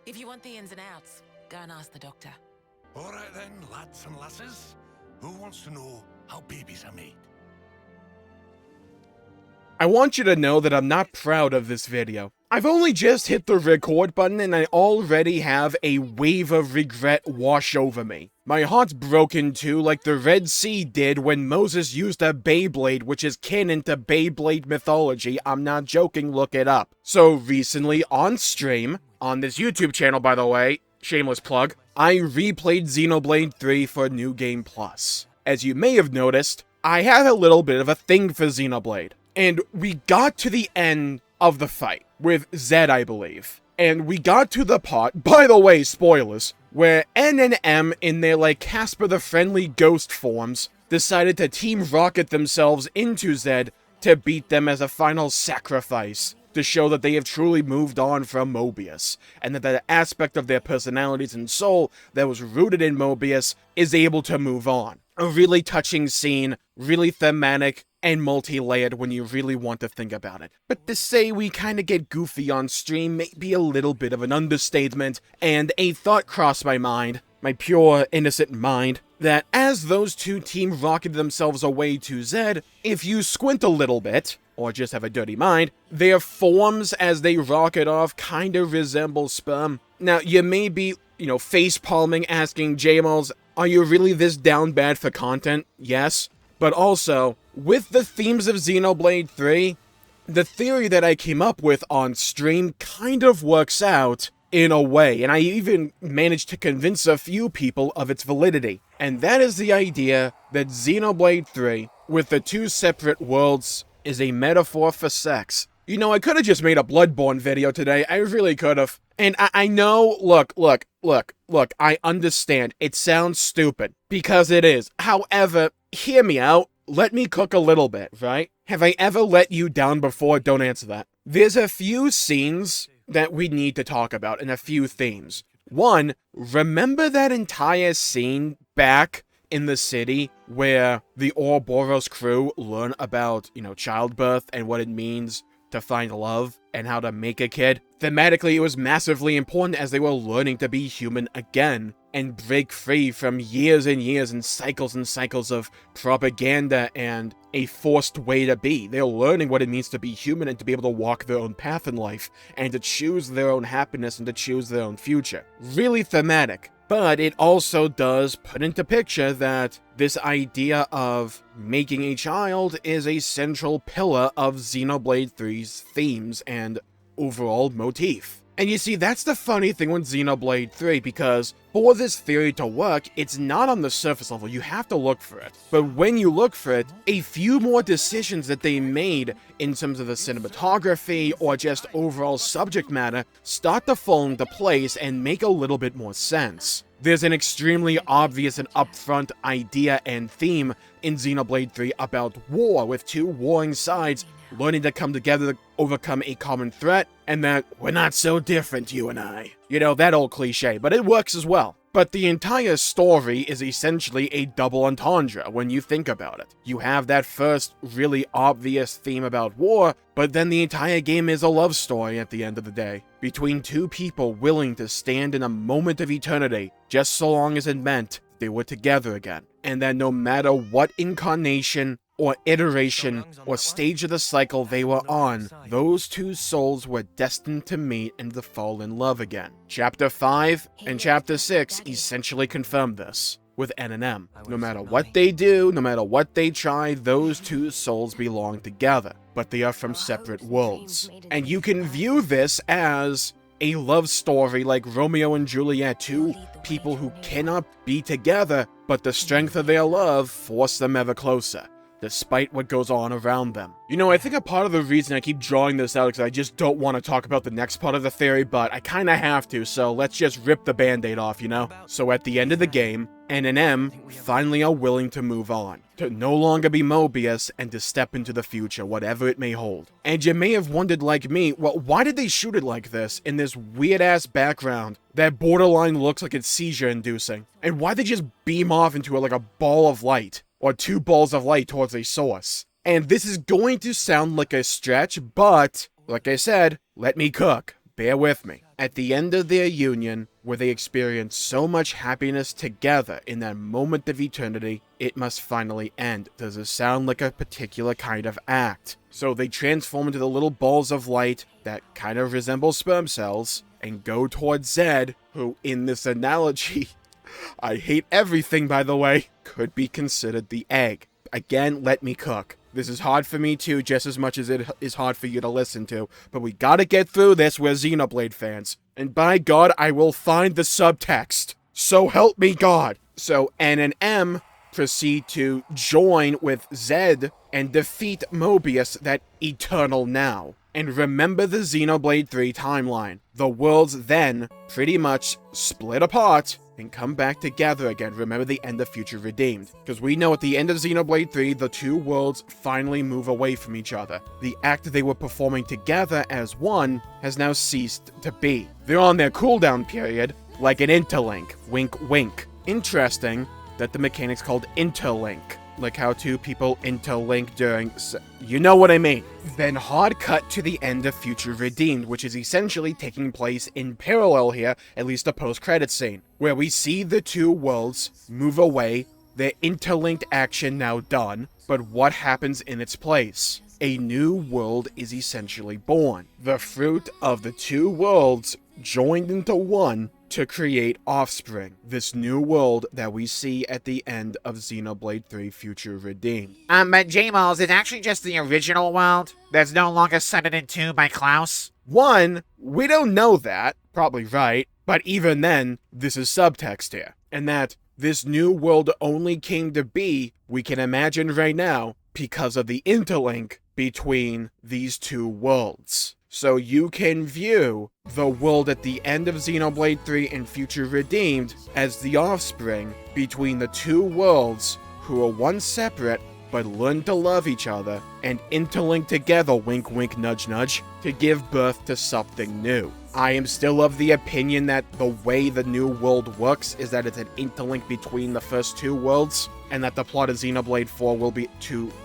If you want the ins and outs, go and ask the doctor. All right then, lads and lasses. Who wants to know how babies are made? I want you to know that I'm not proud of this video. I've only just hit the record button and I already have a wave of regret wash over me. My heart's broken too, like the Red Sea did when Moses used a Beyblade, which is canon to Beyblade mythology. I'm not joking, look it up. So recently on stream, on this YouTube channel by the way, shameless plug, I replayed Xenoblade 3 for New Game Plus. As you may have noticed, I have a little bit of a thing for Xenoblade. And we got to the end of the fight, with Zed, I believe. And we got to the part, by the way, spoilers, where N and M, in their, like, Casper the Friendly Ghost forms, decided to Team Rocket themselves into Zed to beat them as a final sacrifice, to show that they have truly moved on from Mobius, and that the aspect of their personalities and soul that was rooted in Mobius is able to move on. A really touching scene, really thematic, and multi-layered when you really want to think about it. But to say we kinda get goofy on stream may be a little bit of an understatement, and a thought crossed my mind, my pure, innocent mind, that as those two Team Rocketed themselves away to Zed, if you squint a little bit, or just have a dirty mind, their forms as they rocket off kinda resemble sperm. Now, you may be, face-palming asking Jmulls, are you really this down bad for content? Yes. But also, with the themes of Xenoblade 3, the theory that I came up with on stream kind of works out in a way, and I even managed to convince a few people of its validity. And that is the idea that Xenoblade 3, with the two separate worlds, is a metaphor for sex. I could have just made a Bloodborne video today, I really could have. And I know, look, I understand, it sounds stupid, because it is. However, hear me out, let me cook a little bit, right? Have I ever let you down before? Don't answer that. There's a few scenes that we need to talk about, and a few themes. One, remember that entire scene back in the city where the Ouroboros crew learn about, childbirth and what it means to find love and how to make a kid? Thematically, it was massively important as they were learning to be human again and break free from years and cycles of propaganda and a forced way to be. They're learning what it means to be human and to be able to walk their own path in life and to choose their own happiness and to choose their own future. Really thematic. But it also does put into picture that this idea of making a child is a central pillar of Xenoblade 3's themes and overall motif. And you see, that's the funny thing with Xenoblade 3, because for this theory to work, it's not on the surface level, you have to look for it. But when you look for it, a few more decisions that they made in terms of the cinematography or just overall subject matter start to fall into place and make a little bit more sense. There's an extremely obvious and upfront idea and theme in Xenoblade 3 about war, with two warring sides learning to come together to overcome a common threat, and that we're not so different, you and I. That old cliche, but it works as well. But the entire story is essentially a double entendre when you think about it. You have that first really obvious theme about war, but then the entire game is a love story at the end of the day, between two people willing to stand in a moment of eternity, just so long as it meant they were together again. And that no matter what incarnation or iteration or stage of the cycle they were on, those two souls were destined to meet and to fall in love again. Chapter 5 and Chapter 6 essentially confirm this with N and M. No matter what they do, no matter what they try, those two souls belong together, but they are from separate worlds. And you can view this as a love story like Romeo and Juliet, two people who cannot be together, but the strength of their love forced them ever closer, despite what goes on around them. I think a part of the reason I keep drawing this out is I just don't want to talk about the next part of the theory, but I kinda have to, so let's just rip the band-aid off, So at the end of the game, N and M finally are willing to move on, to no longer be Mobius and to step into the future, whatever it may hold. And you may have wondered like me, well, why did they shoot it like this, in this weird-ass background that borderline looks like it's seizure-inducing? And why'd they just beam off into like a ball of light? Or two balls of light towards a source? And this is going to sound like a stretch, but, like I said, let me cook. Bear with me. At the end of their union, where they experience so much happiness together in that moment of eternity, it must finally end. Does it sound like a particular kind of act? So they transform into the little balls of light that kind of resemble sperm cells and go towards Zed, who in this analogy, I hate everything by the way, could be considered the egg. Again, let me cook. This is hard for me too, just as much as it is hard for you to listen to. But we gotta get through this, we're Xenoblade fans. And by God, I will find the subtext. So help me God. So N and M proceed to join with Zed and defeat Mobius, that eternal now. And remember the Xenoblade 3 timeline. The worlds then pretty much split apart and come back together again. Remember the end of Future Redeemed. Because we know at the end of Xenoblade 3, the two worlds finally move away from each other. The act they were performing together as one has now ceased to be. They're on their cooldown period, like an interlink. Wink, wink. Interesting that the mechanic's called interlink. Like how two people interlink during... you know what I mean. Then hard cut to the end of Future Redeemed, which is essentially taking place in parallel here, at least a post-credit scene, where we see the two worlds move away, their interlinked action now done, but what happens in its place? A new world is essentially born. The fruit of the two worlds joined into one to create Offspring, this new world that we see at the end of Xenoblade 3 Future Redeemed. But Jmulls, it's actually just the original world that's no longer set in 2 by Klaus? One, we don't know that, probably right, but even then, this is subtext here, and that this new world only came to be, we can imagine right now, because of the interlink between these two worlds. So you can view the world at the end of Xenoblade 3 and Future Redeemed as the offspring between the two worlds who are once separate but learn to love each other and interlink together, wink wink nudge nudge, to give birth to something new. I am still of the opinion that the way the new world works is that it's an interlink between the first two worlds, and that the plot of Xenoblade 4 will be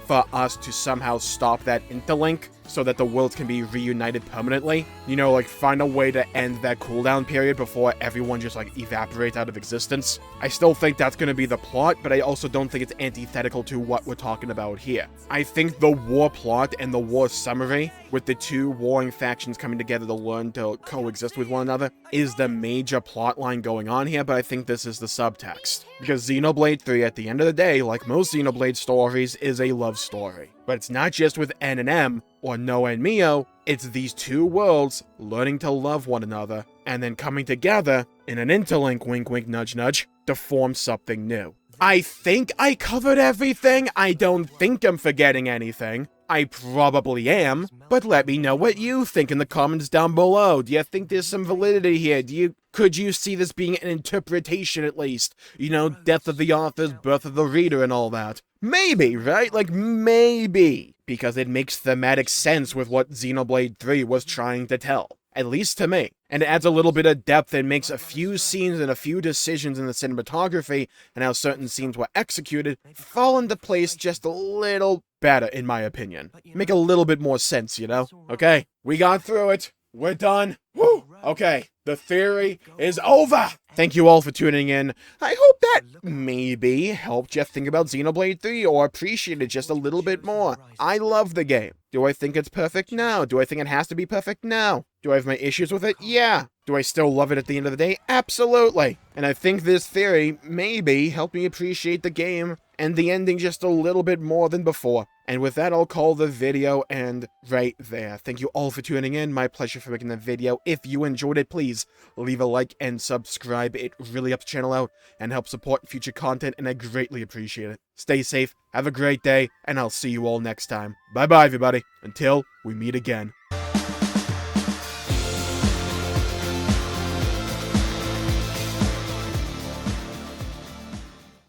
for us to somehow stop that interlink so that the worlds can be reunited permanently. You know, like find a way to end that cooldown period before everyone just like evaporates out of existence. I still think that's going to be the plot, but I also don't think it's antithetical to what we're talking about here. I think the war plot and the war summary, with the two warring factions coming together to learn to coexist with one another, is the major plot line going on here, but I think this is the subtext. Because Xenoblade 3, at the end of the day, like most Xenoblade stories, is a love story. But it's not just with N and M, or Noah and Mio, it's these two worlds learning to love one another, and then coming together in an interlink, wink wink nudge nudge, to form something new. I think I covered everything. I don't think I'm forgetting anything. I probably am, but let me know what you think in the comments down below. Do you think there's some validity here? Could you see this being an interpretation at least? You know, death of the authors, birth of the reader and all that. Maybe, right? Like, maybe. Because it makes thematic sense with what Xenoblade 3 was trying to tell. At least to me. And it adds a little bit of depth and makes a few scenes and a few decisions in the cinematography and how certain scenes were executed fall into place just a little better, in my opinion. Make a little bit more sense, you know? Okay, we got through it. We're done. Woo! Okay, the theory is over! Thank you all for tuning in. I hope that maybe helped you think about Xenoblade 3 or appreciate it just a little bit more. I love the game. Do I think it's perfect? No. Do I think it has to be perfect? No. Do I have my issues with it? Yeah. Do I still love it at the end of the day? Absolutely. And I think this theory maybe helped me appreciate the game and the ending just a little bit more than before. And with that, I'll call the video end right there. Thank you all for tuning in. My pleasure for making the video. If you enjoyed it, please leave a like and subscribe. It really helps the channel out and helps support future content, and I greatly appreciate it. Stay safe, have a great day, and I'll see you all next time. Bye-bye, everybody. Until we meet again.